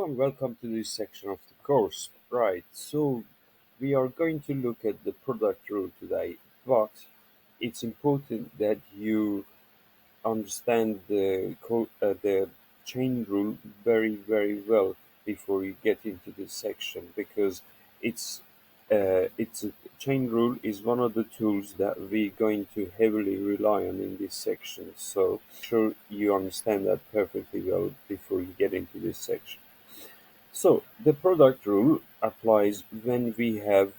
Hello and welcome to this section of the course. Right, so we are going to look at the product rule today, but it's important that you understand the chain rule very very well before you get into this section because it's it's a chain rule is one of the tools that we're going to heavily rely on in this section. So sure you understand that perfectly well before you get into this section. So the product rule applies when we have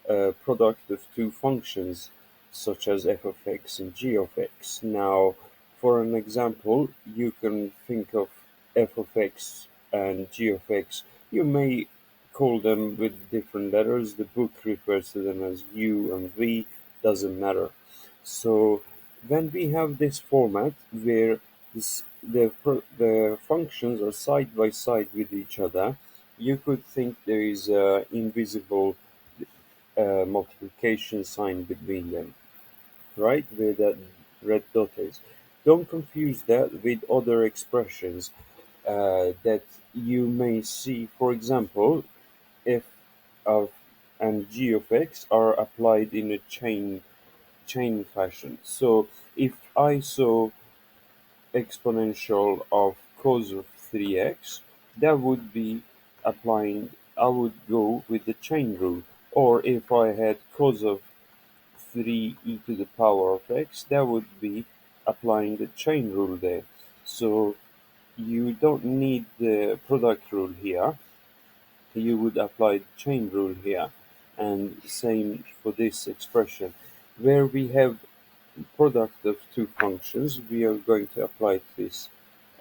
a product of two functions such as f of x and g of x. Now, for an example, you can think of f of x and g of x. You may call them with different letters. The book refers to them as u and v, doesn't matter. So when we have this format where the functions are side by side with each other, you could think there is a invisible multiplication sign between them, right? Where that red dot is. Don't confuse that with other expressions that you may see. For example, f of and g of x are applied in a chain fashion. So if I saw exponential of cos of 3x, that would be applying, I would go with the chain rule. Or if I had cos of 3e to the power of x, that would be applying the chain rule there. So you don't need the product rule here, you would apply the chain rule here. And same for this expression. Where we have product of two functions, we are going to apply this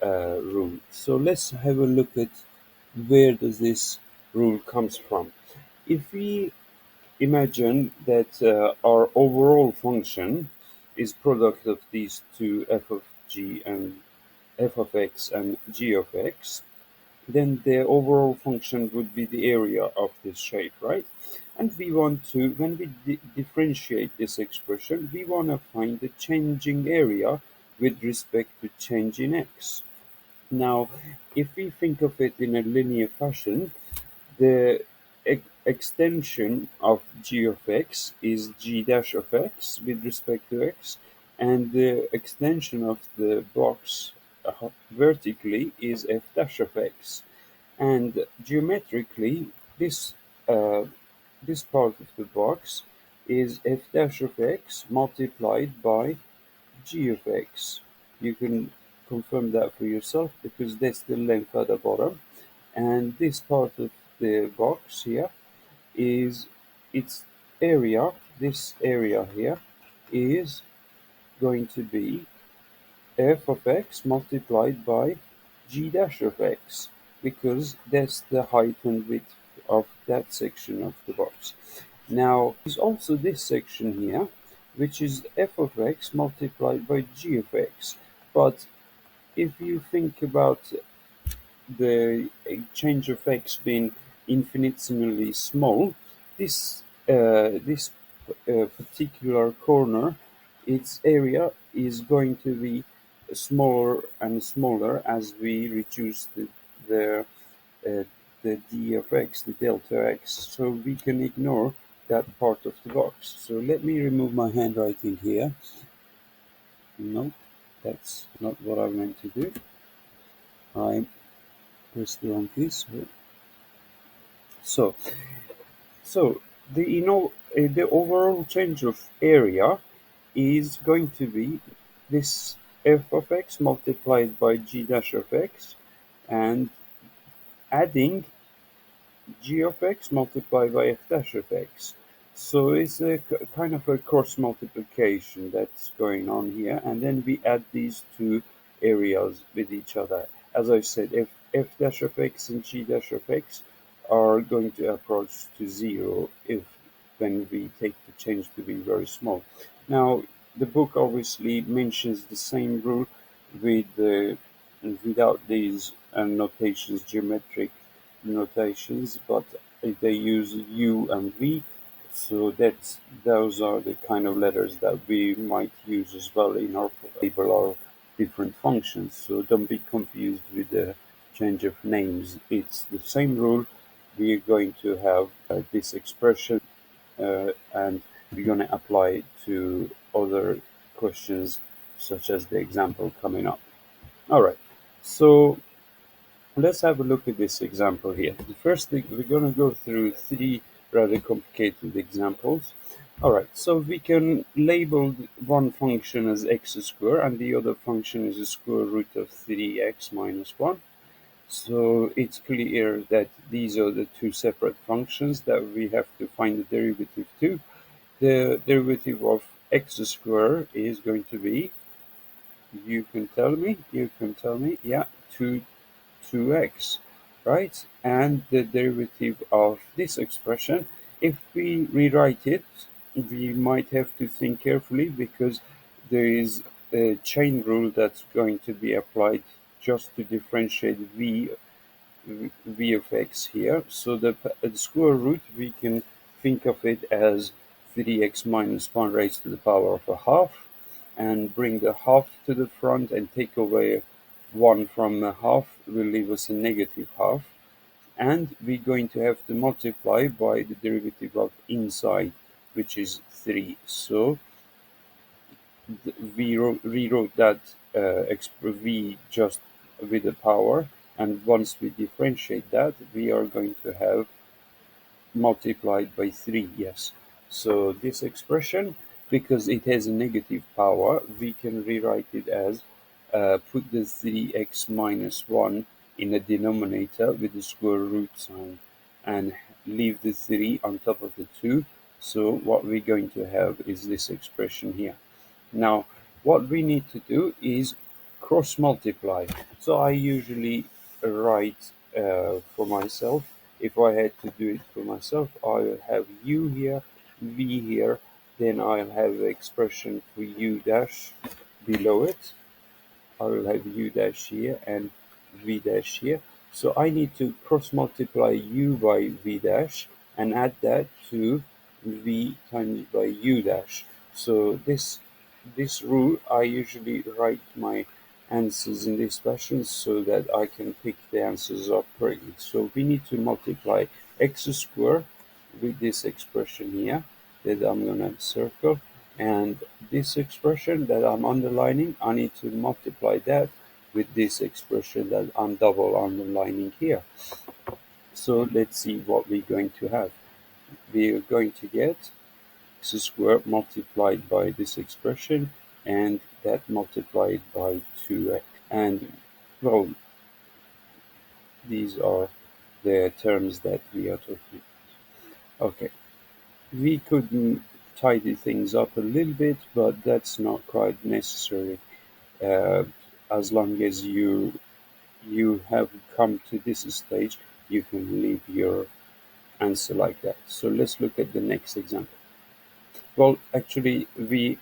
rule. So let's have a look at where does this rule comes from. If we imagine that our overall function is product of these two f of g and f of x and g of x, then the overall function would be the area of this shape, right? And we want to, when we differentiate this expression, we want to find the changing area with respect to change in x. Now, if we think of it in a linear fashion, the extension of g of x is g dash of x with respect to x, and the extension of the box vertically is f dash of x. And geometrically, uh, this part of the box is f dash of x multiplied by g of x. You can confirm that for yourself because that's the length at the bottom. And this part of the box here is its area. This area here is going to be f of x multiplied by g dash of x because that's the height and width of that section of the box. Now, there's also this section here, which is f of x multiplied by g of x. But if you think about the change of x being infinitesimally small, this particular corner, its area is going to be smaller and smaller as we reduce the uh, the d of x, the delta x. So we can ignore that part of the box. So let me remove my handwriting here. No, that's not what I meant to do. I pressed the wrong key. So, so the overall change of area is going to be this f of x multiplied by g dash of x and adding g of x multiplied by f dash of x. So it's a kind of a cross multiplication that's going on here, and then we add these two areas with each other. As I said, if f dash of x and g dash of x are going to approach to zero if when we take the change to be very small. Now, the book obviously mentions the same rule with without these notations, geometric notations, but they use U and V, so those are the kind of letters that we might use as well in our label our different functions. So don't be confused with the change of names. It's the same rule. We're going to have this expression and we're going to apply it to other questions such as the example coming up. All right, so let's have a look at this example here. The first thing, we're going to go through three rather complicated examples. All right, so we can label one function as x squared and the other function is the square root of 3x minus 1. So it's clear that these are the two separate functions that we have to find the derivative to. The derivative of x squared is going to be, yeah, 2x, right? And the derivative of this expression, if we rewrite it, we might have to think carefully because there is a chain rule that's going to be applied just to differentiate v of x here. So the square root, we can think of it as 3x minus 1 raised to the power of a half, and bring the half to the front and take away 1 from the half will leave us a negative half. And we're going to have to multiply by the derivative of inside, which is 3. So we rewrote that v just with the power, and once we differentiate that, we are going to have multiplied by 3, yes. So this expression, because it has a negative power, we can rewrite it as put the 3x minus 1 in the denominator with the square root sign and leave the 3 on top of the 2. So what we're going to have is this expression here. Now, what we need to do is cross multiply. So I usually write for myself. If I had to do it for myself, I'll have u here, v here, then I'll have the expression for u dash below it. I will have u dash here and v dash here. So I need to cross multiply u by v dash and add that to v times by u dash. So this rule, I usually write my answers in this fashion so that I can pick the answers up correctly. So we need to multiply x squared with this expression here that I'm going to circle, and this expression that I'm underlining, I need to multiply that with this expression that I'm double underlining here. So let's see what we're going to have. We are going to get x squared multiplied by this expression and that multiplied by 2x. And well, these are the terms that we are talking about. Okay, we could tidy things up a little bit, but that's not quite necessary. Uh, as long as you have come to this stage, you can leave your answer like that. So let's look at the next example. Well, actually, we're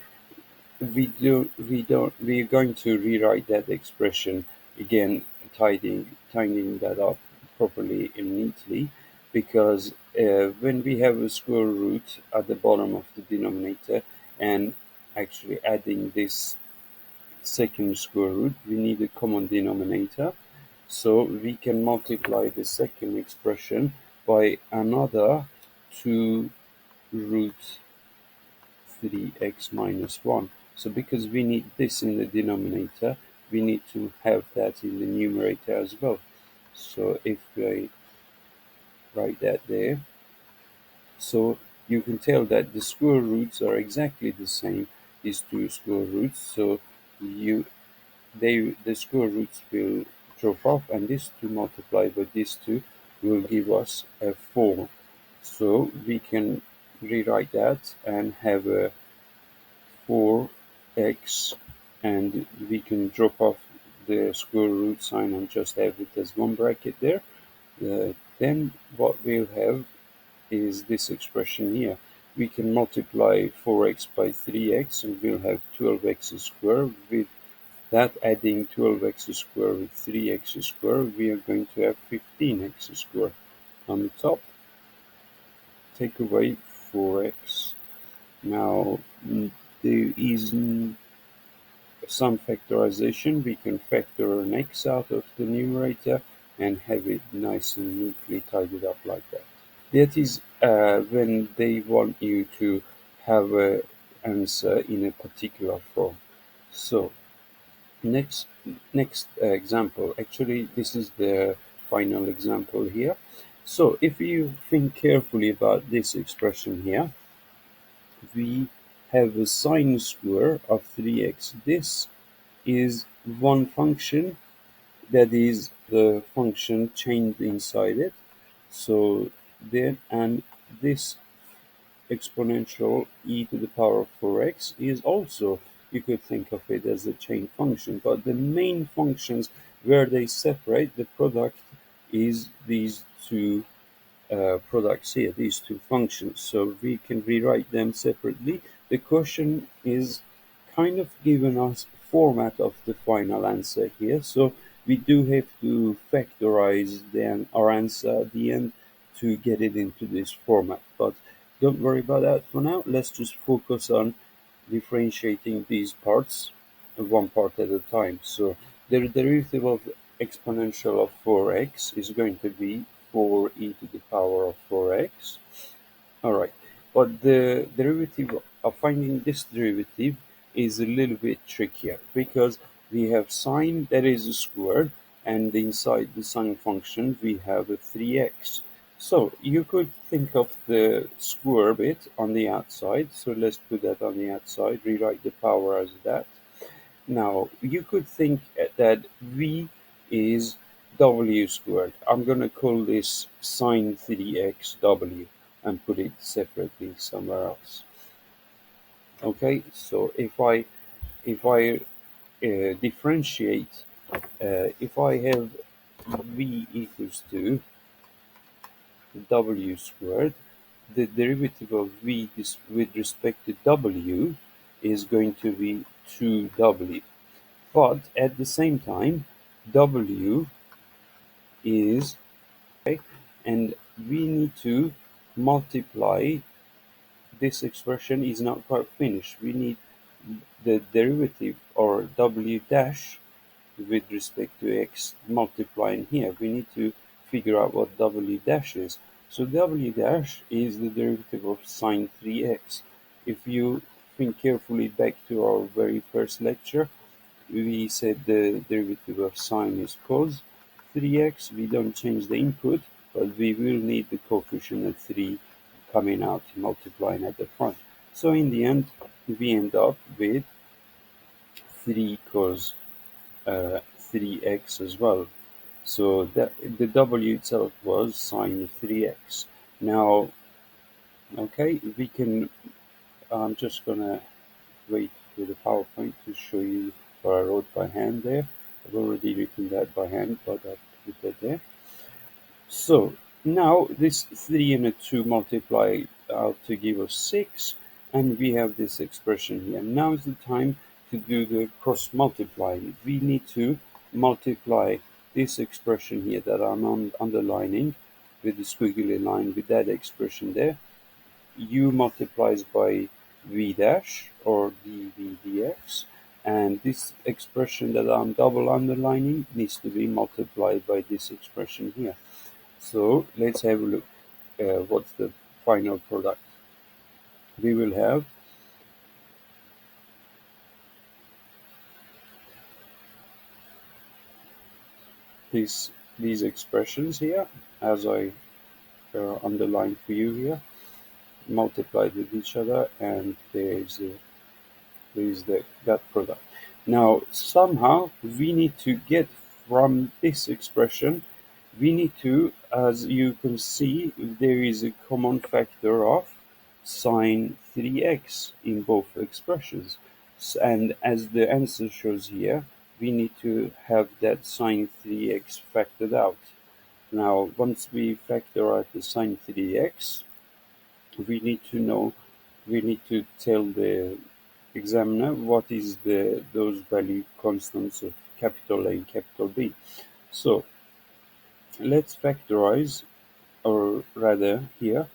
going to rewrite that expression again, tidying that up properly and neatly, because when we have a square root at the bottom of the denominator and actually adding this second square root, we need a common denominator. So we can multiply the second expression by another 2 root 3x minus 1. So because we need this in the denominator, we need to have that in the numerator as well. So if I write that there, so you can tell that the square roots are exactly the same, these two square roots. So the square roots will drop off, and this 2 multiplied by this 2 will give us a 4. So we can rewrite that and have a 4x, and we can drop off the square root sign and just have it as one bracket there. Then what we'll have is this expression here. We can multiply 4x by 3x and we'll have 12x squared. With that, adding 12x squared with 3x squared, we are going to have 15x squared. On the top, take away 4x. Now there is some factorization. We can factor an x out of the numerator and have it nice and neatly tidied up like that. That is when they want you to have an answer in a particular form. So next next example, actually this is the final example here. So if you think carefully about this expression here, we have a sine square of 3x. This is one function, that is the function chained inside it. So then, and this exponential e to the power of 4x is also, you could think of it as a chain function, but the main functions where they separate the product is these two products here, these two functions. So we can rewrite them separately. The question is kind of giving us format of the final answer here. So we do have to factorize then our answer at the end to get it into this format. But don't worry about that for now. Let's just focus on differentiating these parts one part at a time. So the derivative of exponential of 4x is going to be 4e to the power of 4x. All right, but the derivative of finding this derivative is a little bit trickier because we have sine that is squared, and inside the sine function we have a 3x. So you could think of the square bit on the outside. So let's put that on the outside, rewrite the power as that. Now, you could think that V is W squared. I'm going to call this sine 3xW and put it separately somewhere else. Okay, so if I differentiate, if I have V equals to W squared, the derivative of V with respect to W is going to be 2W. But at the same time, W is, okay, and we need to multiply. This expression is not quite finished. We need the derivative, or W dash, with respect to x multiplying here. We need to figure out what W dash is. So W dash is the derivative of sine 3x. If you think carefully back to our very first lecture, we said the derivative of sine is cos 3x. We don't change the input, but we will need the coefficient of 3 coming out, multiplying at the front. So in the end, we end up with 3 cos 3x as well. So that the W itself was sine 3x. Now, okay, we can, I'm just gonna wait for the PowerPoint to show you what I wrote by hand there. I've already written that by hand, but I put that there. So now this 3 and a 2 multiply out to give us 6, and we have this expression here. Now is the time to do the cross multiplying. We need to multiply this expression here that I'm underlining with the squiggly line with that expression there. U multiplies by V dash, or dV dx, and this expression that I'm double underlining needs to be multiplied by this expression here. So let's have a look. What's the final product? We will have these expressions here, as I underline for you here, multiplied with each other, and there's that product. Now somehow we need to get from this expression, we need to, as you can see, there is a common factor of sine 3x in both expressions. And as the answer shows here, we need to have that sine 3x factored out. Now, once we factor out the sine 3x, we need to know, we need to tell the examiner what is those value constants of capital A and capital B. So let's factorize, or rather here,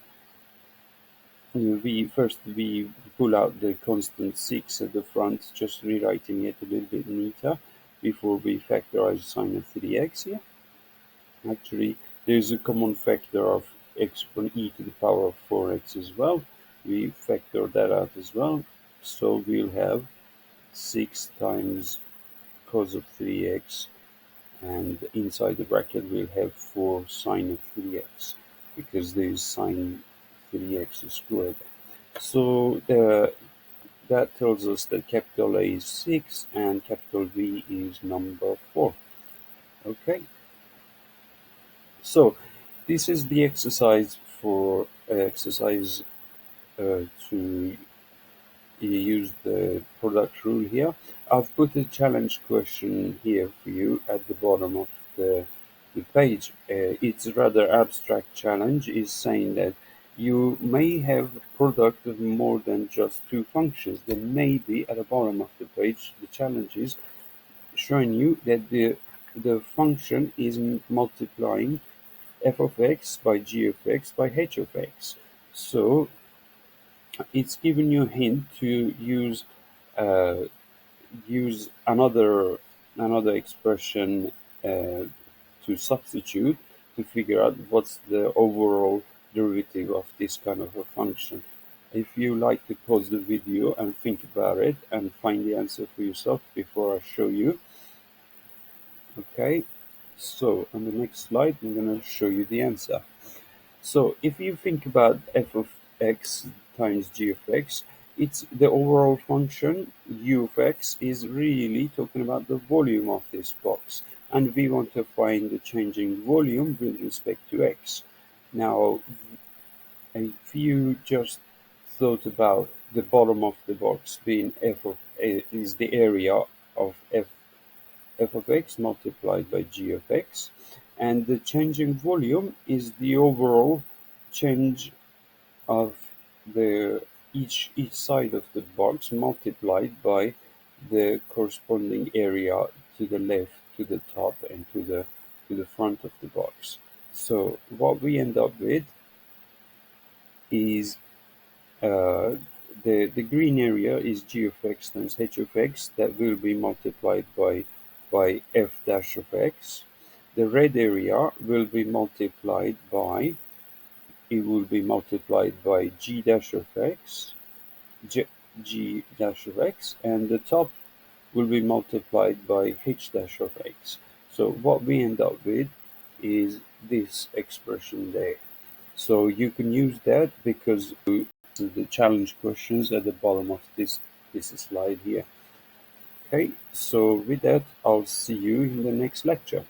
we pull out the constant 6 at the front, just rewriting it a little bit neater before we factorize sine of 3x here. Actually, there's a common factor of exponent e to the power of 4x as well. We factor that out as well. So we'll have 6 times cos of 3x, and inside the bracket we'll have 4 sine of 3x because there's sine 3x squared. So that tells us that capital A is 6 and capital V is number 4. Okay, so this is the exercise for exercise to use the product rule here. I've put a challenge question here for you at the bottom of the page. It's a rather abstract challenge. It's saying that you may have a product of more than just two functions. There may be at the bottom of the page. The challenge is showing you that the function is multiplying f of x by g of x by h of x. So it's giving you a hint to uh, use another expression to substitute to figure out what's the overall derivative of this kind of a function. If you like to pause the video and think about it and find the answer for yourself before I show you. Okay, so on the next slide I'm going to show you the answer. So if you think about f of x times g of x, it's the overall function u of x is really talking about the volume of this box, and we want to find the changing volume with respect to x. Now, if you just thought about the bottom of the box being f of a is the area of f of x multiplied by g of x, and the changing volume is the overall change of the each side of the box multiplied by the corresponding area to the left, to the top, and to the front of the box. So what we end up with is the green area is g of x times h of x that will be multiplied by f dash of x. The red area will be multiplied by g dash of x, g dash of x, and the top will be multiplied by h dash of x. So what we end up with is this expression there. So you can use that because the challenge questions at the bottom of this slide here. Okay, so with that, I'll see you in the next lecture.